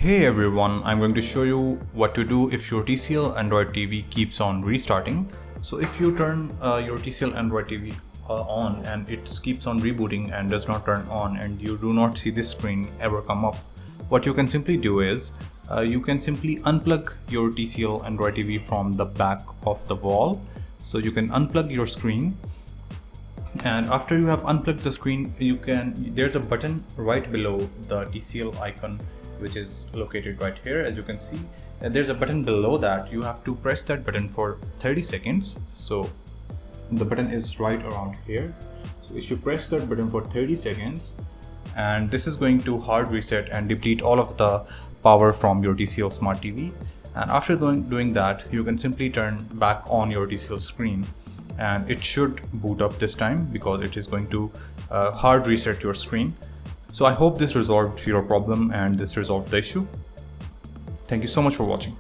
Hey everyone, I'm going to show you what to do if your TCL Android TV keeps on restarting. So if you turn your TCL Android TV on and it keeps on rebooting and does not turn on and you do not see this screen ever come up, what you can simply do is you can simply unplug your TCL Android TV from the back of the wall. So you can unplug your screen, and after you have unplugged the screen, there's a button right below the TCL icon which is located right here, as you can see. And there's a button below that. You have to press that button for 30 seconds. So the button is right around here. So you should press that button for 30 seconds, and this is going to hard reset and deplete all of the power from your TCL Smart TV. And after doing that, you can simply turn back on your TCL screen, and it should boot up this time because it is going to hard reset your screen. So I hope this resolved your problem and this resolved the issue. Thank you so much for watching.